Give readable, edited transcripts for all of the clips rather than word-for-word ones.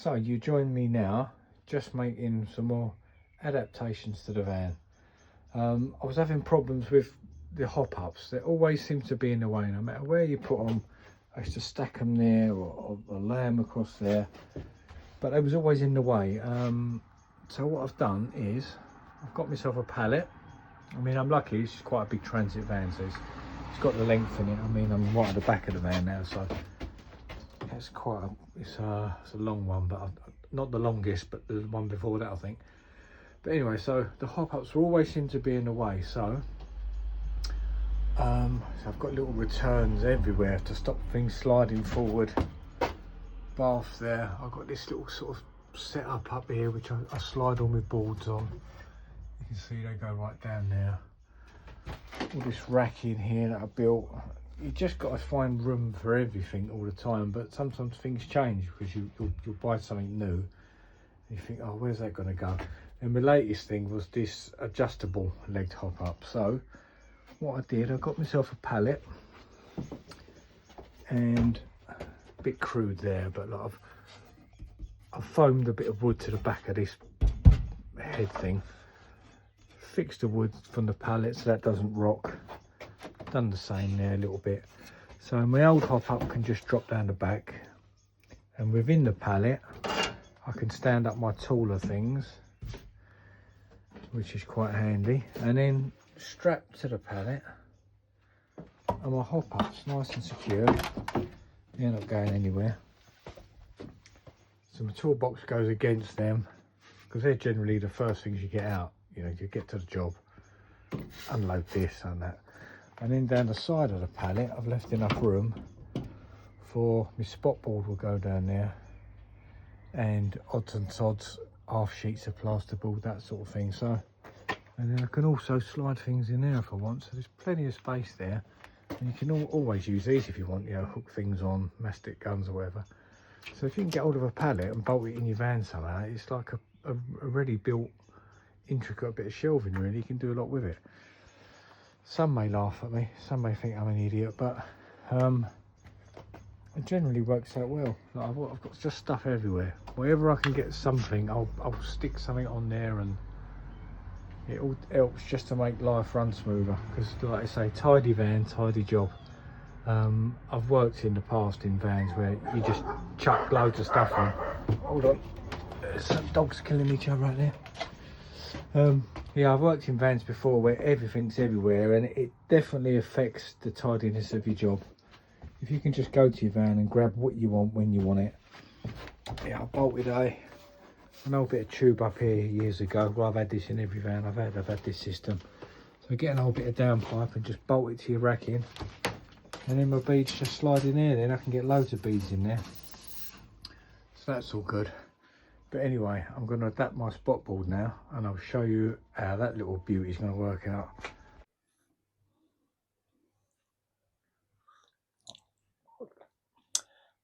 So you join me now, just making some more adaptations to the van. I was having problems with the hop-ups. They always seem to be in the way, no matter where you put them. I used to stack them there or lay them across there, but they was always in the way. So what I've done is I've got myself a pallet. I mean, I'm lucky, it's quite a big transit van, so it's got the length in it. I mean, I'm right at the back of the van now, so it's quite it's a long one, but not the longest, but the one before that, I think. But anyway, so the hop-ups always seem to be in the way, so I've got little returns everywhere to stop things sliding forward. Bath there, I've got this little sort of setup up here which I slide all my boards on. You can see they go right down there. All this rack in here that I built. You just got to find room for everything all the time, but sometimes things change because you'll buy something new and you think, oh, where's that going to go? And my latest thing was this adjustable legged hop up. So what I did, I got myself a pallet, and a bit crude there, but like I've foamed a bit of wood to the back of this head thing, fixed the wood from the pallet so that doesn't rock. Done the same there a little bit, so my old hop up can just drop down the back, and within the pallet I can stand up my taller things, which is quite handy, and then strapped to the pallet and my hop ups nice and secure. They're not going anywhere, so my toolbox goes against them because they're generally the first things you get out. You know, you get to the job, unload this and that. And then down the side of the pallet, I've left enough room for my spotboard will go down there, and odds and sods, half sheets of plasterboard, that sort of thing. So, and then I can also slide things in there if I want. So there's plenty of space there, and you can always use these if you want. You know, hook things on, mastic guns or whatever. So if you can get hold of a pallet and bolt it in your van somehow, it's like a already built, intricate bit of shelving. Really, you can do a lot with it. Some may laugh at me, some may think I'm an idiot, but it generally works out well. Like I've got just stuff everywhere. Wherever I can get something, I'll stick something on there, and it all helps just to make life run smoother. Because, like I say, tidy van, tidy job. I've worked in the past in vans where you just chuck loads of stuff in. Hold on, some dogs killing each other right there. Yeah, I've worked in vans before where everything's everywhere, and it definitely affects the tidiness of your job. If you can just go to your van and grab what you want when you want it. Yeah, I bolted an old bit of tube up here years ago. Well, I've had this in every van I've had this system. So get an old bit of downpipe and just bolt it to your racking, and then my beads just slide in there. Then I can get loads of beads in there. So that's all good. But anyway, I'm going to adapt my spotboard now, and I'll show you how that little beauty is going to work out.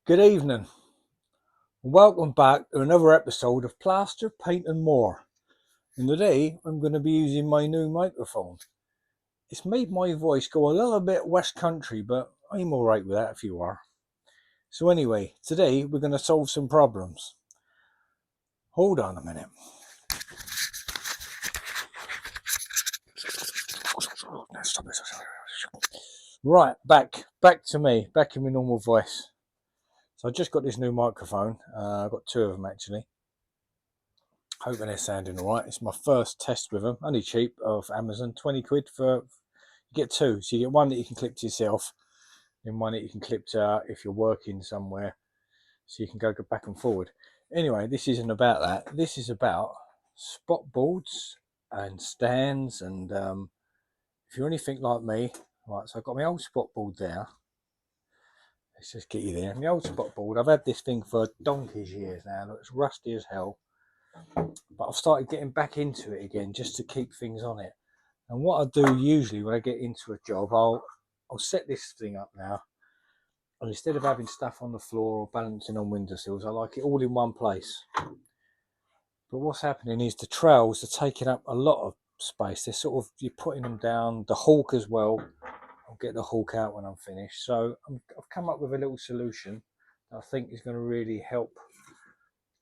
Good evening, and welcome back to another episode of Plaster, Paint and More. And today I'm going to be using my new microphone. It's made my voice go a little bit West Country, but I'm alright with that if you are. So anyway, today we're going to solve some problems. Hold on a minute. Right, back to me, back in my normal voice. So I just got this new microphone. I've got two of them actually. Hoping they're sounding alright. It's my first test with them. Only cheap, off Amazon. 20 quid for, you get two. So you get one that you can clip to yourself, and one that you can clip to if you're working somewhere, so you can go back and forward. Anyway, this isn't about that. This is about spot boards and stands, and if you're anything like me, right, so I've got my old spot board there. Let's just get you there. My old spot board, I've had this thing for donkey's years now. It's rusty as hell, but I've started getting back into it again just to keep things on it. And what I do usually when I get into a job, I'll set this thing up now, and instead of having stuff on the floor or balancing on windowsills, I like it all in one place. But what's happening is the trails are taking up a lot of space. They're sort of, you're putting them down. The hawk as well. I'll get the hawk out when I'm finished. So I've come up with a little solution that I think is going to really help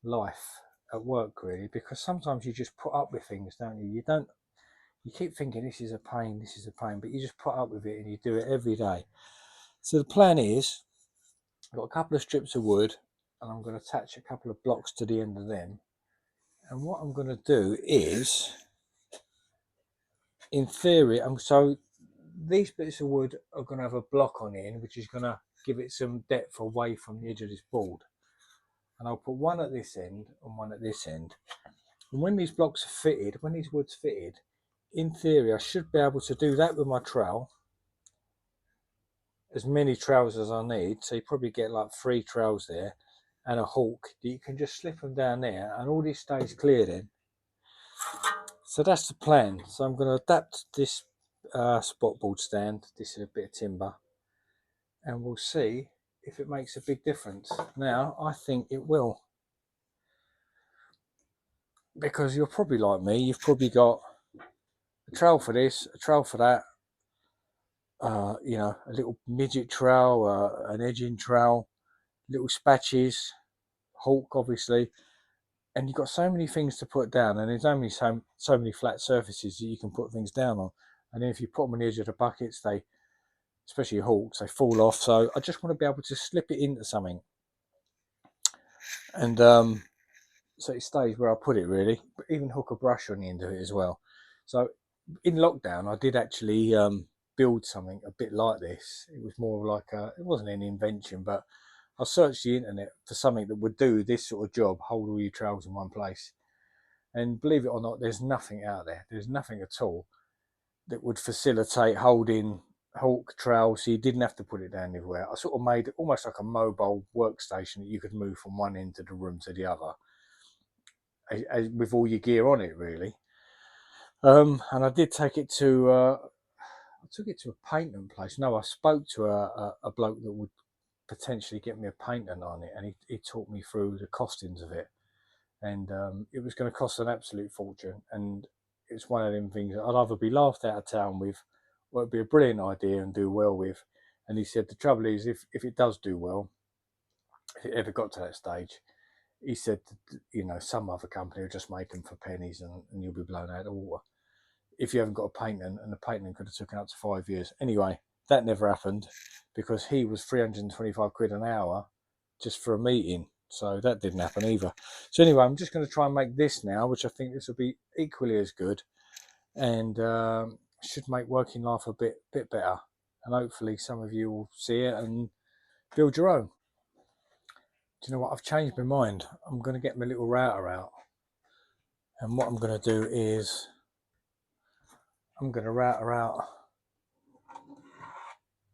life at work, really, because sometimes you just put up with things, don't you? You keep thinking this is a pain, but you just put up with it and you do it every day. So the plan is, I've got a couple of strips of wood and I'm going to attach a couple of blocks to the end of them. And what I'm going to do is, in theory, so these bits of wood are going to have a block on the end, which is going to give it some depth away from the edge of this board. And I'll put one at this end and one at this end. And when these blocks are fitted, when these wood's fitted, in theory, I should be able to do that with my trowel. As many trowels as I need. So you probably get like 3 trowels there and a hook. You can just slip them down there and all this stays clear then. So that's the plan. So I'm going to adapt this spotboard stand. This is a bit of timber. And we'll see if it makes a big difference. Now, I think it will. Because you're probably like me. You've probably got a trowel for this, a trowel for that. You know, a little midget trowel, an edging trowel, little spatches, hook obviously, and you've got so many things to put down, and there's only so many flat surfaces that you can put things down on. And then if you put them on the edge of the buckets, they, especially hooks, they fall off. So I just want to be able to slip it into something, and so it stays where I put it really. But even hook a brush on the end of it as well. So in lockdown, I did actually build something a bit like this. It was more like it wasn't any invention, but I searched the internet for something that would do this sort of job, hold all your trowels in one place. And believe it or not, there's nothing out there. There's nothing at all that would facilitate holding hook trowels so you didn't have to put it down everywhere. I sort of made it almost like a mobile workstation that you could move from one end of the room to the other, with all your gear on it, really. And I did take it to I took it to a painting place. No, I spoke to a bloke that would potentially get me a painting on it, and he talked me through the costings of it. And it was going to cost an absolute fortune. And it's one of them things that I'd either be laughed out of town with, or it'd be a brilliant idea and do well with. And he said the trouble is, if it does do well, if it ever got to that stage, he said, you know, some other company will just make them for pennies and you'll be blown out of the water. If you haven't got a painting, and the painting could have taken up to 5 years. Anyway, that never happened because he was 325 quid an hour just for a meeting. So that didn't happen either. So anyway, I'm just going to try and make this now, which I think this will be equally as good, and should make working life a bit better. And hopefully some of you will see it and build your own. Do you know what? I've changed my mind. I'm going to get my little router out. And what I'm going to do is I'm going to router out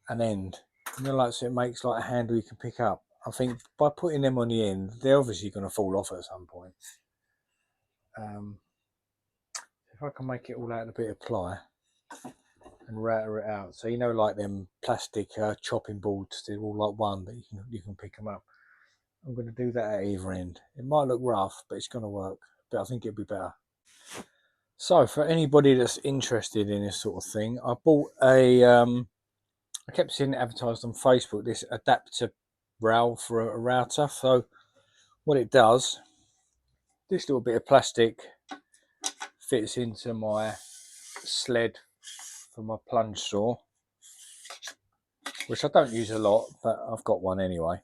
an end. You know, like, so it makes like a handle you can pick up. I think by putting them on the end, they're obviously going to fall off at some point. If I can make it all out of a bit of ply and router it out, so you know, like them plastic chopping boards, they're all like one that you can pick them up. I'm going to do that at either end. It might look rough, but it's going to work. But I think it'll be better. So for anybody that's interested in this sort of thing, I bought a I kept seeing it advertised on Facebook, this adapter rail for a router. So what it does, this little bit of plastic fits into my sled for my plunge saw, which I don't use a lot, but I've got one anyway.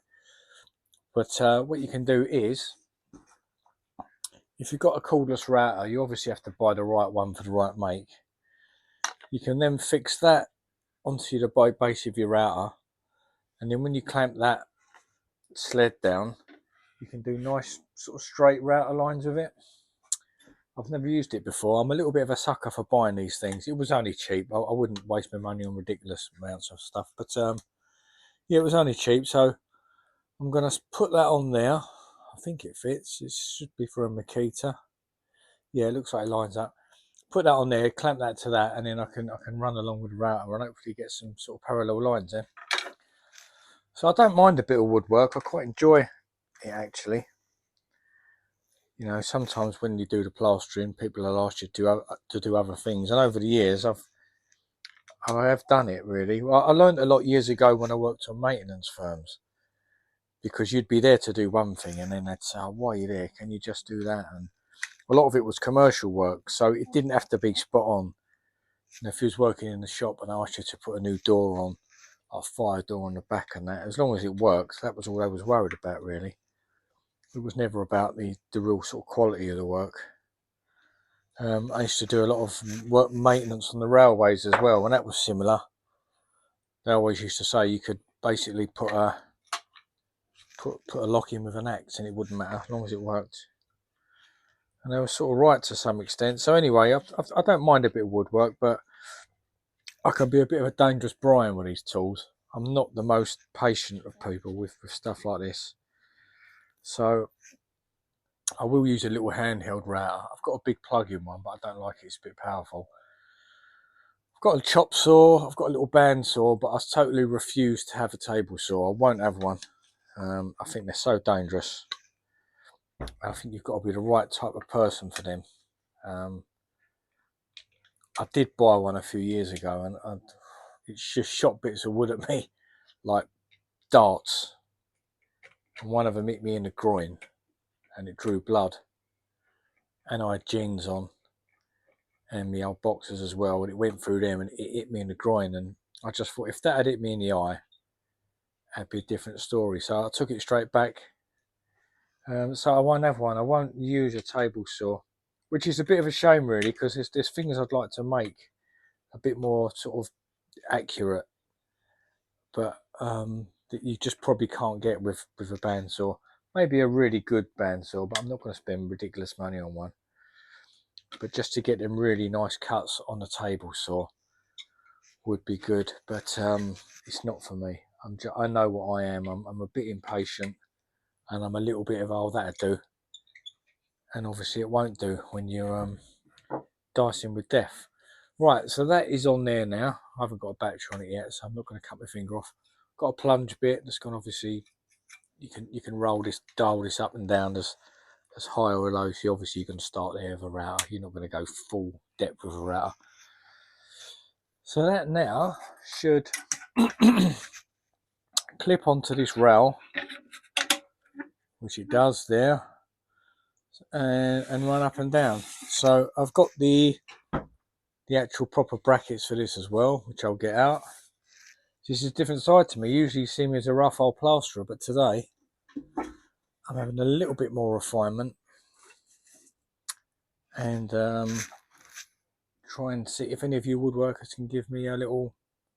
But what you can do is, if you've got a cordless router, you obviously have to buy the right one for the right make. You can then fix that onto the base of your router, and then when you clamp that sled down, you can do nice sort of straight router lines with it. I've never used it before. I'm a little bit of a sucker for buying these things. It was only cheap. I wouldn't waste my money on ridiculous amounts of stuff, but yeah, it was only cheap. So I'm going to put that on there. I think it fits. It should be for a Makita. Yeah, it looks like it lines up. Put that on there, clamp that to that, and then I can run along with the router and hopefully get some sort of parallel lines there. So I don't mind a bit of woodwork. I quite enjoy it, actually. You know, sometimes when you do the plastering, people will ask you to do other things, and over the years I have done it really. Well, I learned a lot years ago when I worked on maintenance firms, because you'd be there to do one thing and then they'd say, oh, why are you there? Can you just do that? And a lot of it was commercial work, so it didn't have to be spot on. And if you was working in the shop and I asked you to put a new door on, a fire door on the back and that, as long as it worked, that was all I was worried about, really. It was never about the real sort of quality of the work. I used to do a lot of work maintenance on the railways as well, and that was similar. They always used to say you could basically put a lock in with an axe and it wouldn't matter as long as it worked. And they were sort of right to some extent. So anyway, I don't mind a bit of woodwork, but I can be a bit of a dangerous Brian with these tools. I'm not the most patient of people with stuff like this. So I will use a little handheld router. I've got a big plug-in one, but I don't like it. It's a bit powerful. I've got a chop saw. I've got a little band saw, but I totally refuse to have a table saw. I won't have one. I think they're so dangerous. I think you've got to be the right type of person for them. I did buy one a few years ago, and it just shot bits of wood at me like darts. And one of them hit me in the groin, and it drew blood. And I had jeans on, and my old boxers as well, and it went through them, and it hit me in the groin. And I just thought, if that had hit me in the eye, that'd be a different story. So I took it straight back. So I won't have one. I won't use a table saw, which is a bit of a shame, really, because there's things I'd like to make a bit more sort of accurate, but that you just probably can't get with a bandsaw. Maybe a really good bandsaw, but I'm not going to spend ridiculous money on one. But just to get them really nice cuts on a table saw would be good, but it's not for me. I know what I am. I'm a bit impatient, and I'm a little bit of, oh, that'll do. And obviously it won't do when you're dicing with death. Right, so that is on there now. I haven't got a battery on it yet, so I'm not going to cut my finger off. Got a plunge bit that's going to, obviously, you can dial this up and down as high or low. So obviously you can start there with a router. You're not going to go full depth with a router. So that now should clip onto this rail, which it does there, and run up and down. So I've got the actual proper brackets for this as well, which I'll get out. This is a different side to me. Usually you see me as a rough old plasterer, but today I'm having a little bit more refinement and try and see if any of you woodworkers can give me a little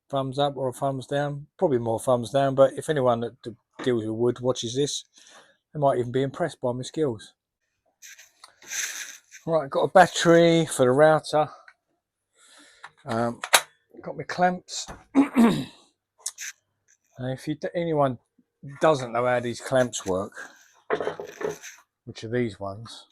thumbs up or a thumbs down. Probably more thumbs down, but if anyone that deals with wood watches this, they might even be impressed by my skills. Right, got a battery for the router. Got my clamps. If anyone doesn't know how these clamps work, which are these ones,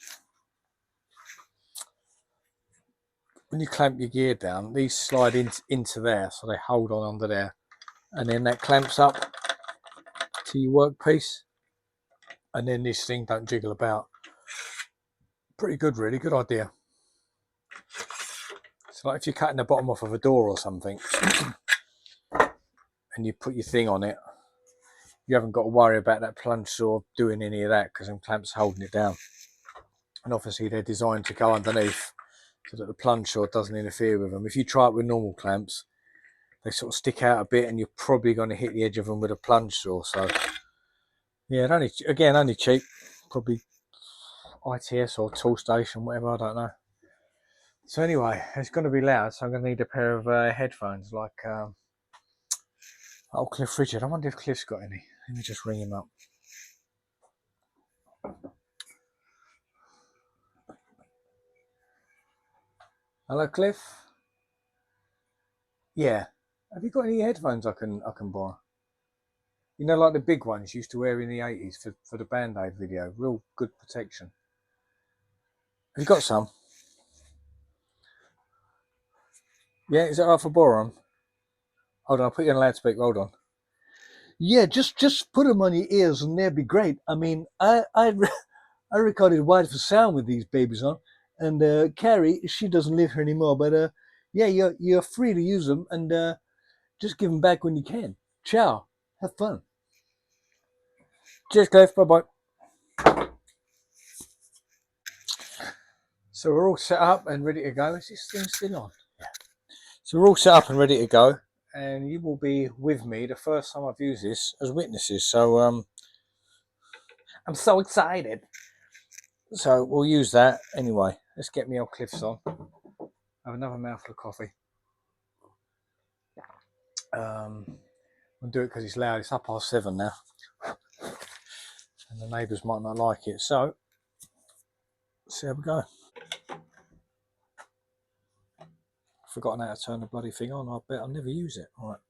when you clamp your gear down, these slide into there, so they hold on under there, and then that clamps up to your workpiece, and then this thing don't jiggle about. Pretty good, really good idea. So like if you're cutting the bottom off of a door or something and you put your thing on it, you haven't got to worry about that plunge saw doing any of that, because them clamps are holding it down. And obviously they're designed to go underneath so that the plunge saw doesn't interfere with them. If you try it with normal clamps, they sort of stick out a bit, and you're probably going to hit the edge of them with a plunge saw. So yeah, only cheap, probably ITS or Tool Station, whatever, I don't know. So anyway, it's going to be loud, so I'm going to need a pair of headphones like old Cliff Richard. I wonder if Cliff's got any. Let me just ring him up. Hello, Cliff. Yeah. Have you got any headphones I can borrow? You know, like the big ones you used to wear in the 80s for the Band-Aid video. Real good protection. Have you got some? Yeah, is it all right for borrow them? Hold on, I'll put you on loudspeaker. Hold on. Yeah, just put them on your ears and they'll be great. I mean, I recorded Wide for Sound with these babies on, and Carrie, she doesn't live here anymore, but yeah, you're free to use them, and just give them back when you can. Ciao. Have fun. Cheers, Cliff. Bye-bye. So we're all set up and ready to go. Is this thing still on? Yeah. So we're all set up and ready to go. And you will be with me the first time I've used this as witnesses. So I'm so excited. So we'll use that anyway. Let's get me old Cliffs on. Have another mouthful of coffee. I'll do it because it's loud. It's 7:30 now, and the neighbours might not like it. So see how we go. Forgotten how to turn the bloody thing on. I bet I'll never use it. All right.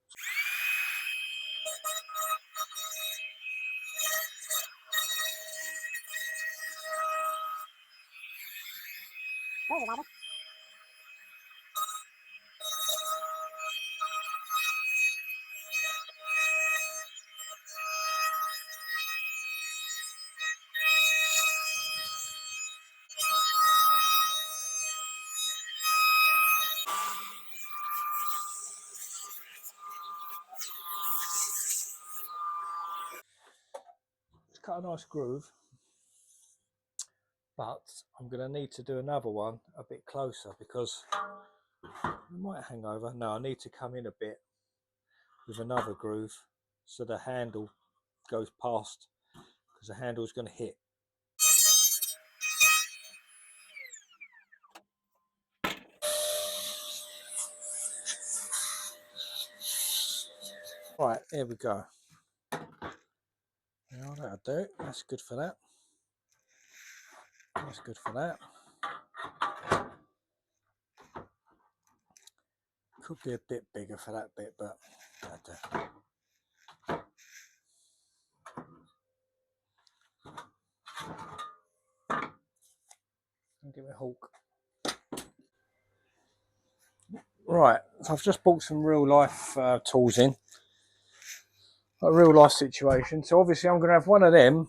It's got a nice groove, but I'm going to need to do another one a bit closer because it might hang over. No, I need to come in a bit with another groove so the handle goes past, because the handle is going to hit. Right, here we go. Now that'll do. That's good for that. That's good for that. Could be a bit bigger for that bit, but that'll do. I'll give it a hawk. Right, so I've just bought some real life tools in. A real life situation. So obviously I'm going to have one of them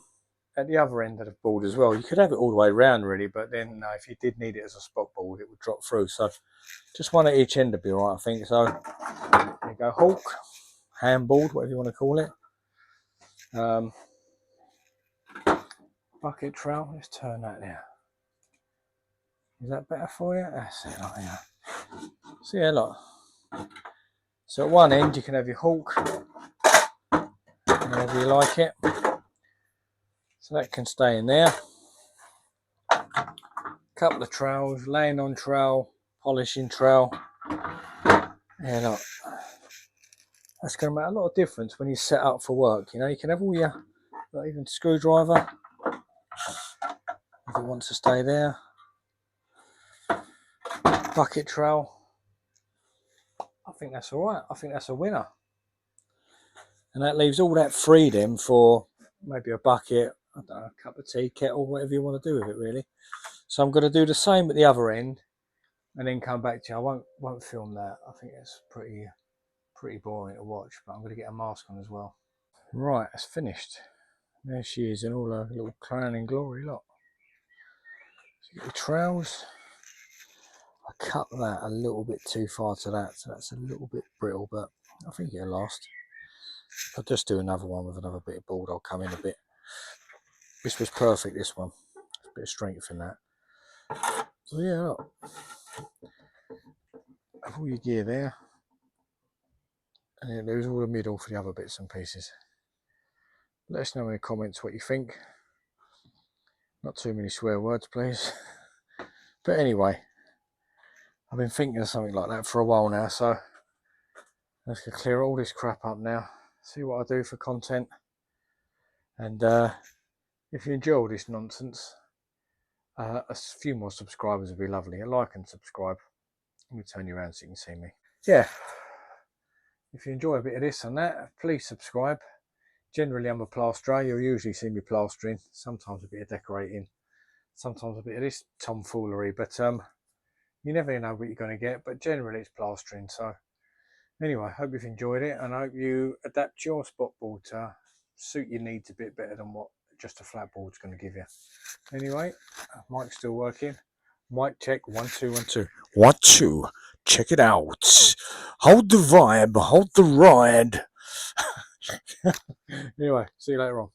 at the other end of the board as well. You could have it all the way around really, but then if you did need it as a spot board, it would drop through. So just one at each end would be right, I think. So there you go, hawk, handboard, whatever you want to call it. Bucket trowel, let's turn that there. Is that better for you? That's it, like that. So yeah, look. So at one end you can have your hawk, whenever you like it. So that can stay in there. Couple of trowels, laying on trowel, polishing trowel. Yeah, look. That's going to make a lot of difference when you set up for work. You know, you can have all your, even screwdriver, if it wants to stay there. Bucket trowel. I think that's all right. I think that's a winner. And that leaves all that freedom for maybe a bucket, I don't know, a cup of tea, kettle, whatever you want to do with it, really. So I'm going to do the same at the other end, and then come back to you. I won't film that. I think it's pretty boring to watch, but I'm going to get a mask on as well. Right, it's finished. There she is in all her little crowning glory, look. So you get your trowels. I cut that a little bit too far to that, so that's a little bit brittle, but I think it'll last. I'll just do another one with another bit of board. I'll come in a bit. This was perfect, this one. A bit of strength in that. So yeah, look. Have all your gear there. And then there's all the middle for the other bits and pieces. Let us know in the comments what you think. Not too many swear words, please. But anyway, I've been thinking of something like that for a while now, so let's clear all this crap up now. See what I do for content. And if you enjoy all this nonsense, a few more subscribers would be lovely. A like and subscribe. Let me turn you around so you can see me. Yeah. If you enjoy a bit of this and that, please subscribe. Generally, I'm a plasterer. You'll usually see me plastering. Sometimes a bit of decorating. Sometimes a bit of this tomfoolery. But you never know what you're going to get. But generally, it's plastering. So anyway, hope you've enjoyed it. And I hope you adapt your spot board to suit your needs a bit better than what just a flat board's going to give you. Anyway, mic's still working. Mic check, 1 2 1 2 1 2. Check it out. Hold the vibe, hold the ride. Anyway, see you later on.